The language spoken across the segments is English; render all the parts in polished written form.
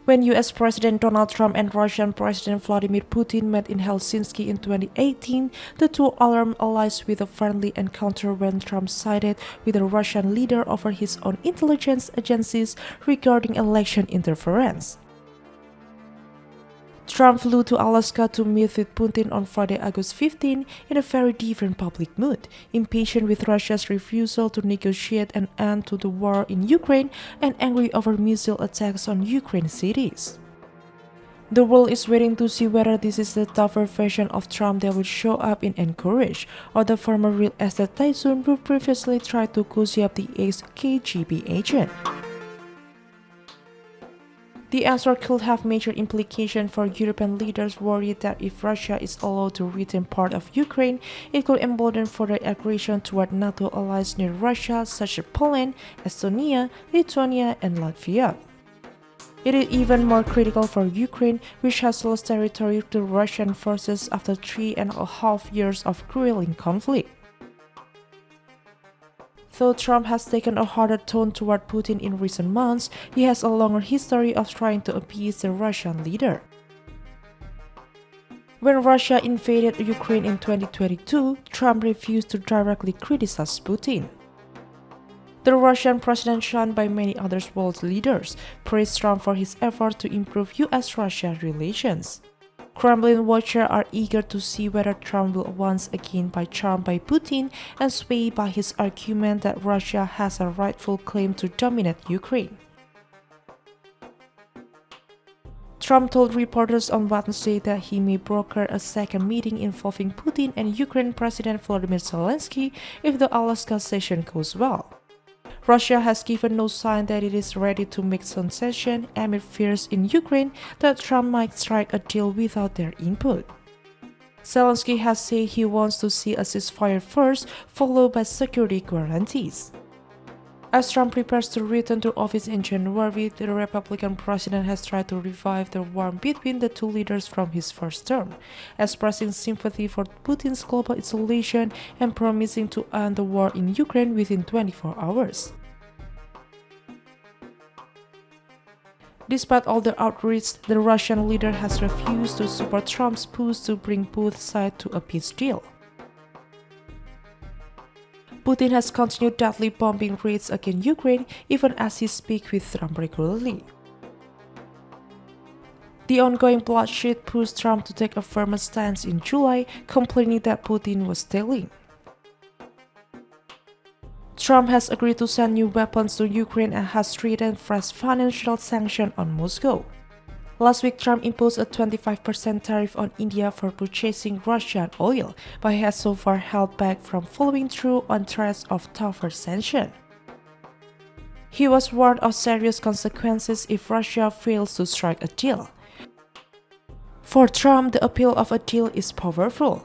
When US President Donald Trump and Russian President Vladimir Putin met in Helsinki in 2018, the two alarmed allies with a friendly encounter when Trump sided with the Russian leader over his own intelligence agencies regarding election interference. Trump flew to Alaska to meet with Putin on Friday, August 15, in a very different public mood, impatient with Russia's refusal to negotiate an end to the war in Ukraine and angry over missile attacks on Ukraine cities. The world is waiting to see whether this is the tougher version of Trump that will show up in Anchorage, or the former real estate tycoon who previously tried to cozy up the ex-KGB agent. The answer could have major implications for European leaders worried that if Russia is allowed to retain part of Ukraine, it could embolden further aggression toward NATO allies near Russia such as Poland, Estonia, Lithuania, and Latvia. It is even more critical for Ukraine, which has lost territory to Russian forces after 3.5 years of grueling conflict. Though Trump has taken a harder tone toward Putin in recent months, he has a longer history of trying to appease the Russian leader. When Russia invaded Ukraine in 2022, Trump refused to directly criticize Putin. The Russian president, shunned by many other world leaders, praised Trump for his effort to improve US-Russia relations. Kremlin watchers are eager to see whether Trump will once again be charmed by Putin and swayed by his argument that Russia has a rightful claim to dominate Ukraine. Trump told reporters on Wednesday that he may broker a second meeting involving Putin and Ukraine President Volodymyr Zelensky if the Alaska session goes well. Russia has given no sign that it is ready to make concessions amid fears in Ukraine that Trump might strike a deal without their input. Zelensky has said he wants to see a ceasefire first, followed by security guarantees. As Trump prepares to return to office in January, the Republican president has tried to revive the warmth between the two leaders from his first term, expressing sympathy for Putin's global isolation and promising to end the war in Ukraine within 24 hours. Despite all the outrage, the Russian leader has refused to support Trump's push to bring both sides to a peace deal. Putin has continued deadly bombing raids against Ukraine even as he speaks with Trump regularly. The ongoing bloodshed pushed Trump to take a firmer stance in July, complaining that Putin was stealing. Trump has agreed to send new weapons to Ukraine and has threatened fresh financial sanctions on Moscow. Last week, Trump imposed a 25% tariff on India for purchasing Russian oil, but he has so far held back from following through on threats of tougher sanctions. He was warned of serious consequences if Russia fails to strike a deal. For Trump, the appeal of a deal is powerful.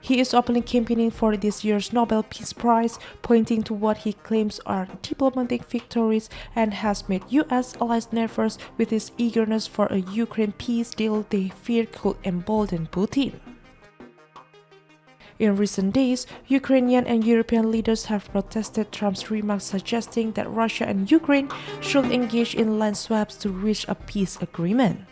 He is openly campaigning for this year's Nobel Peace Prize, pointing to what he claims are diplomatic victories, and has made US allies nervous with his eagerness for a Ukraine peace deal they fear could embolden Putin. In recent days, Ukrainian and European leaders have protested Trump's remarks suggesting that Russia and Ukraine should engage in land swaps to reach a peace agreement.